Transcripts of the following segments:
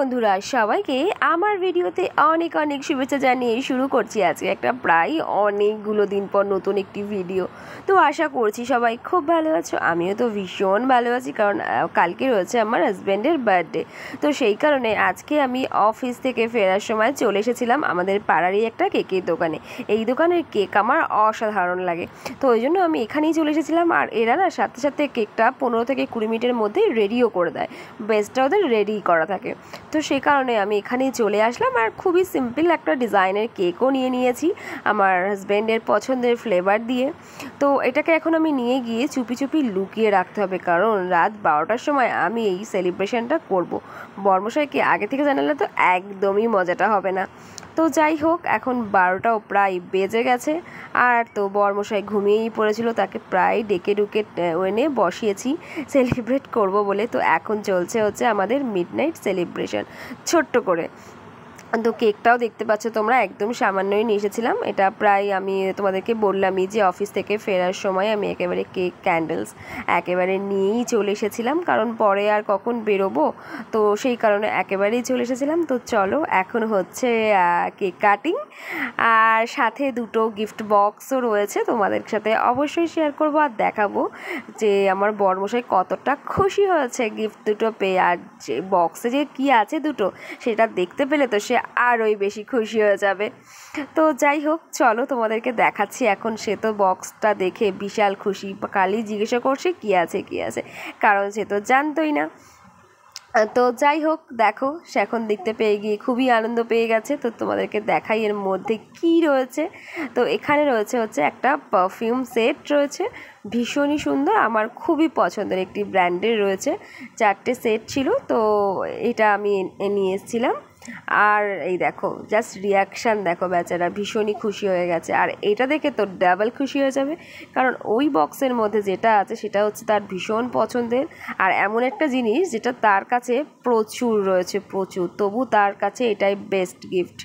বন্ধুরা সবাইকে আমার ভিডিওতে অনেক অনেক শুভেচ্ছা জানিয়ে শুরু করছি আজকে একটা প্রায় অনেকগুলো দিন পর নতুন একটি ভিডিও। তো আশা করছি সবাই খুব ভালো আছো, আমিও তো ভীষণ ভালো আছি, কারণ কালকে রয়েছে আমার হাজব্যান্ডের বার্থডে। তো সেই কারণে আজকে আমি অফিস থেকে ফেরার সময় চলে এসেছিলাম আমাদের পাড়ারই একটা কেকের দোকানে। এই দোকানের কেক আমার অসাধারণ লাগে, তো ওই জন্য আমি এখানেই চলে এসেছিলাম। আর এরা না সাথে সাথে কেকটা 15 থেকে 20 মিনিটের মধ্যে রেডিও করে দেয়, বেস্টটা ওদের রেডি করা থাকে। তো সেই কারণে আমি এখানেই চলে আসলাম, আর খুবই সিম্পল একটা ডিজাইনের কেকও নিয়ে নিয়েছি আমার হাজব্যান্ডের পছন্দের ফ্লেভার দিয়ে। তো এটাকে এখন আমি নিয়ে গিয়ে চুপি চুপি লুকিয়ে রাখতে হবে, কারণ রাত 12টার সময় আমি এই সেলিব্রেশনটা করব। বর্মশাইকে আগে থেকে জানালে তো একদমই মজাটা হবে না। তো যাই হোক, এখন 12টাও প্রায় বেজে গেছে, আর তো বর্মশাই ঘুমিয়েই পড়েছিল, তাকে প্রায় ডেকে ডুকে এনে বসিয়েছি সেলিব্রেট করব বলে। তো এখন চলছে হচ্ছে আমাদের মিডনাইট সেলিব্রেশন ছোট্ট করে। তো কেকটাও দেখতে পাচ্ছ তোমরা, একদম সামান্যই নিয়ে এসেছিলাম। এটা প্রায় আমি তোমাদেরকে বললামই যে অফিস থেকে ফেরার সময় আমি একেবারে কেক ক্যান্ডেলস একেবারে নিয়েই চলে এসেছিলাম, কারণ পরে আর কখন বেরোবো, তো সেই কারণে একেবারেই চলে এসেছিলাম। তো চলো এখন হচ্ছে কেক কাটিং, আর সাথে দুটো গিফট বক্সও রয়েছে, তোমাদের সাথে অবশ্যই শেয়ার করবো আর দেখাবো যে আমার বরমশাই কতটা খুশি হয়েছে গিফট দুটো পেয়ে। আর যে বক্সে যে কী আছে দুটো, সেটা দেখতে পেলে তো সে আরোই বেশি খুশি হয়ে যাবে। তো যাই হোক, চলো তোমাদেরকে দেখাচ্ছি এখন। সে তো বক্সটা দেখে বিশাল খুশি, কালই জিজ্ঞাসা করছে কী আছে কী আছে, কারণ সে তো জানতোই না। তো যাই হোক, দেখো সে এখন দেখতে পেয়ে গিয়ে খুবই আনন্দ পেয়ে গেছে। তো তোমাদেরকে দেখাই এর মধ্যে কি রয়েছে। তো এখানে রয়েছে হচ্ছে একটা পারফিউম সেট রয়েছে, ভীষণই সুন্দর, আমার খুবই পছন্দের একটি ব্র্যান্ডের রয়েছে। 4টে সেট ছিল, তো এটা আমি নিয়ে এসেছিলাম। আর এই দেখো জাস্ট রিয়াকশান দেখো, বেচারা ভীষণই খুশি হয়ে গেছে। আর এটা দেখে তো ডাবল খুশি হয়ে যাবে, কারণ ওই বক্সের মধ্যে যেটা আছে সেটা হচ্ছে তার ভীষণ পছন্দের, আর এমন একটা জিনিস যেটা তার কাছে প্রচুর রয়েছে, প্রচুর, তবু তার কাছে এটাই বেস্ট গিফট।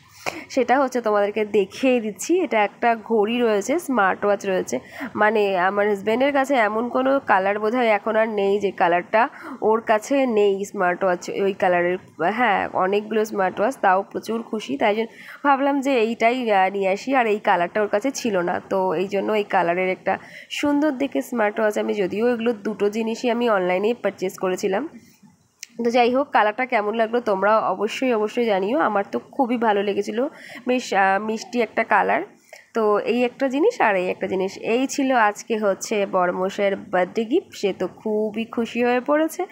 সেটা হচ্ছে তোমাদেরকে দেখিয়ে দিচ্ছি, এটা একটা ঘড়ি রয়েছে, স্মার্ট ওয়াচ রয়েছে। মানে আমার হাজব্যান্ডের কাছে এমন কোনো কালার বোধহয় এখন আর নেই যে কালারটা ওর কাছে নেই স্মার্ট ওয়াচ ওই কালারের। হ্যাঁ, অনেকগুলো স্মার্ট ওয়াচ, তাও প্রচুর খুশি, তাই জন্য ভাবলাম যে এইটাই নিয়ে আসি। আর এই কালারটা ওর কাছে ছিল না, তো এই জন্য এই কালারের একটা সুন্দর দেখে স্মার্ট ওয়াচ আমি, যদিও এগুলো দুটো জিনিসই আমি অনলাইনেই পারচেস করেছিলাম। তো যাই হোক, কালারটা কেমন লাগলো তোমরা অবশ্যই অবশ্যই জানিও, আমার তো খুবই ভালো লেগেছিলো, বেশ মিষ্টি একটা কালার। তো এই একটা জিনিস আর এই একটা জিনিস, এই ছিল আজকে হচ্ছে বড়মশাইয়ের বার্থডে গিফট। সে তো খুবই খুশি হয়ে পড়েছে।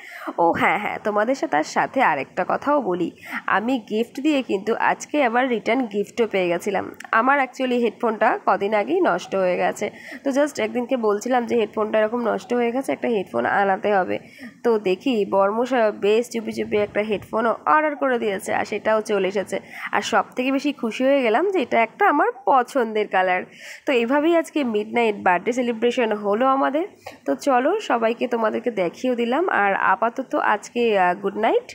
ও হ্যাঁ হ্যাঁ, তোমাদের তার সাথে আরেকটা কথাও বলি, আমি গিফট দিয়ে কিন্তু আজকে আবার রিটার্ন গিফটও পেয়ে গেছিলাম। আমার অ্যাকচুয়ালি হেডফোনটা কদিন আগেই নষ্ট হয়ে গেছে, তো জাস্ট একদিনকে বলছিলাম যে হেডফোনটা এরকম নষ্ট হয়ে গেছে, একটা হেডফোন আনাতে হবে। তো দেখি বর্মশাই বেশ চুপি চুপি একটা হেডফোনও অর্ডার করে দিয়েছে, আর সেটাও চলে এসেছে। আর সব থেকে বেশি খুশি হয়ে গেলাম যে এটা একটা আমার পছন্দের কালার। তো এইভাবেই আজকে মিডনাইট বার্থডে সেলিব্রেশন হলো আমাদের। তো চলো সবাইকে তোমাদেরকে দেখিয়েও দিলাম, আর আপাতত আজকে গুড নাইট।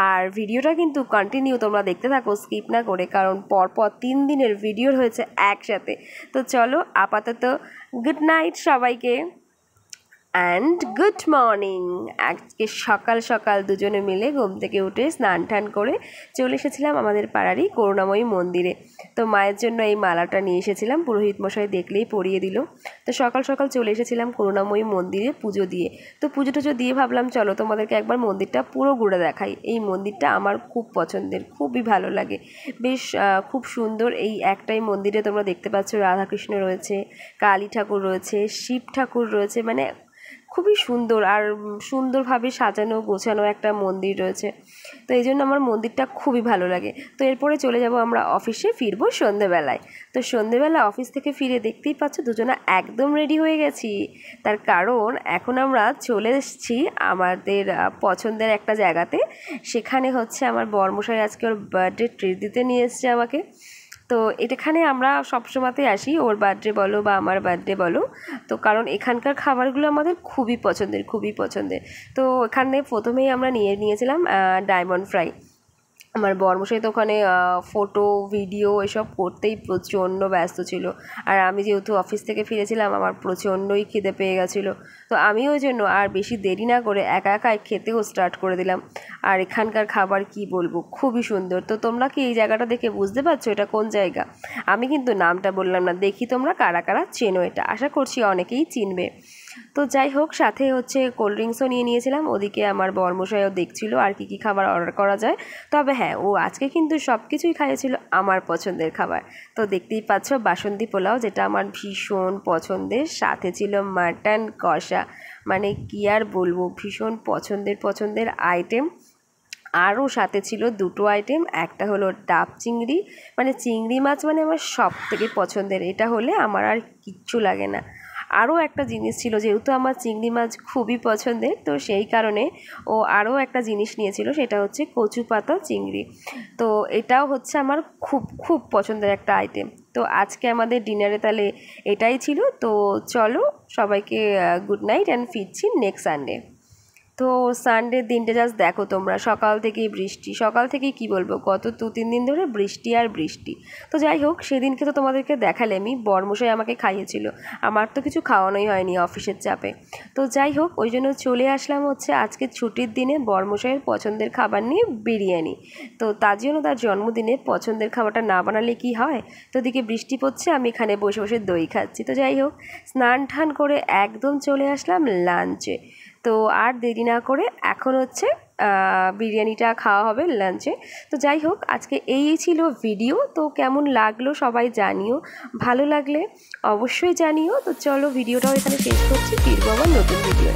আর ভিডিওটা কিন্তু কন্টিনিউ তোমরা দেখতে থাকো, স্কিপ না করে, কারণ পরপর 3 দিনের ভিডিও হয়েছে একসাথে। তো চলো আপাতত গুড নাইট সবাইকে অ্যান্ড গুড মর্নিং। আজকে সকাল সকাল দুজনে মিলে ঘুম থেকে উঠে স্নান টান করে চলে এসেছিলাম আমাদের পাড়ারই করুণাময়ী মন্দিরে। তো মায়ের জন্য এই মালাটা নিয়ে এসেছিলাম, পুরোহিত মশাই দেখলেই পরিয়ে দিল। তো সকাল সকাল চলে এসেছিলাম করুণাময়ী মন্দিরে পুজো দিয়ে। তো পুজো টুজো দিয়ে ভাবলাম চলো তোমাদেরকে একবার মন্দিরটা পুরো ঘুরে দেখাই। এই মন্দিরটা আমার খুব পছন্দের, খুবই ভালো লাগে, বেশ খুব সুন্দর। এই একটাই মন্দিরে তোমরা দেখতে পাচ্ছ রাধাকৃষ্ণ রয়েছে, কালী ঠাকুর রয়েছে, শিব ঠাকুর রয়েছে, মানে খুবই সুন্দর আর সুন্দরভাবে সাজানো গোছানো একটা মন্দির রয়েছে। তো এই জন্য আমার মন্দিরটা খুবই ভালো লাগে। তো এরপরে চলে যাব আমরা অফিসে, ফিরবো সন্ধেবেলায়। তো সন্ধেবেলা অফিস থেকে ফিরে দেখতেই পাচ্ছ দুজনা একদম রেডি হয়ে গেছি। তার কারণ এখন আমরা চলে এসেছি আমাদের পছন্দের একটা জায়গাতে। সেখানে হচ্ছে আমার বরমশাই আজকে ওর বার্থডে ট্রিট দিতে নিয়ে এসছে আমাকে। তো এখানে আমরা সবসময়তেই আসি, ওর বার্থডে বলো বা আমার বার্থডে বলো। তো কারণ এখানকার খাবারগুলো আমাদের খুবই পছন্দের, খুবই পছন্দের। তো এখানে প্রথমেই আমরা নিয়েছিলাম ডায়মন্ড ফ্রাই। আমার বরমশাই তো ওখানে ফটো ভিডিও এসব করতেই প্রচণ্ড ব্যস্ত ছিল। আর আমি যেহেতু অফিস থেকে ফিরেছিলাম, আমার প্রচণ্ডই খিদে পেয়ে গেছিলো। তো আমি ওই জন্য আর বেশি দেরি না করে একা একাই খেতেও স্টার্ট করে দিলাম। আর এখানকার খাবার কি বলবো, খুবই সুন্দর। তো তোমরা কি এই জায়গাটা দেখে বুঝতে পারছো এটা কোন জায়গা? আমি কিন্তু নামটা বললাম না, দেখি তোমরা কারা কারা চেনো এটা, আশা করছি অনেকেই চিনবে। তো যাই হোক, সাথে হচ্ছে কোল্ড ড্রিঙ্কসও নিয়ে নিয়েছিলাম। ওদিকে আমার বরমশাইও দেখছিল আর কি খাবার অর্ডার করা যায়। তবে হ্যাঁ, ও আজকে কিন্তু সব কিছুই খাইয়েছিল আমার পছন্দের খাবার। তো দেখতেই পাচ্ছ বাসন্তী পোলাও, যেটা আমার ভীষণ পছন্দের, সাথে ছিল মাটন কষা। মানে কি আর বলবো, ভীষণ পছন্দের আইটেম। আরও সাথে ছিল দুটো আইটেম, একটা হলো ডাব চিংড়ি, মানে চিংড়ি মাছ মানে আমার সব থেকে পছন্দের, এটা হলে আমার আর কিচ্ছু লাগে না। আরও একটা জিনিস ছিল, যেহেতু আমার চিংড়ি মাছ খুবই পছন্দের, তো সেই কারণে ও আরও একটা জিনিস নিয়েছিল, সেটা হচ্ছে কচু পাতা চিংড়ি। তো এটাও হচ্ছে আমার খুব খুব পছন্দের একটা আইটেম। তো আজকে আমাদের ডিনারে তাহলে এটাই ছিল। তো চলো সবাইকে গুড নাইট অ্যান্ড ফিরছি নেক্সট সানডে। তো সানডের দিনটা জাস্ট দেখো তোমরা, সকাল থেকেই বৃষ্টি, সকাল থেকেই কি বলবো, গত 2-3 দিন ধরে বৃষ্টি আর বৃষ্টি। তো যাই হোক, সেদিনকে তো তোমাদেরকে দেখালামই, বরমশাই আমাকে খাইয়েছিল, আমার তো কিছু খাওয়ানোই হয়নি অফিসের চাপে। তো যাই হোক, ওই জন্য চলে আসলাম হচ্ছে আজকে ছুটির দিনে বরমশাইয়ের পছন্দের খাবার নিয়ে, বিরিয়ানি। তো তার জন্য তার জন্মদিনে পছন্দের খাবারটা না বানালে কি হয়। তো দিকে বৃষ্টি পড়ছে, আমি এখানে বসে বসে দই খাচ্ছি। তো যাই হোক, স্নান টান করে একদম চলে আসলাম লাঞ্চে। তো আর দেরি না করে এখন হচ্ছে বিরিয়ানিটা খাওয়া হবে লাঞ্চে। তো যাই হোক, আজকে এই ছিল ভিডিও। তো কেমন লাগলো সবাই জানিও, ভালো লাগলে অবশ্যই জানিও। তো চলো ভিডিওটাও এখানে শেষ করছি, ফিরবো আবার নতুন ভিডিও।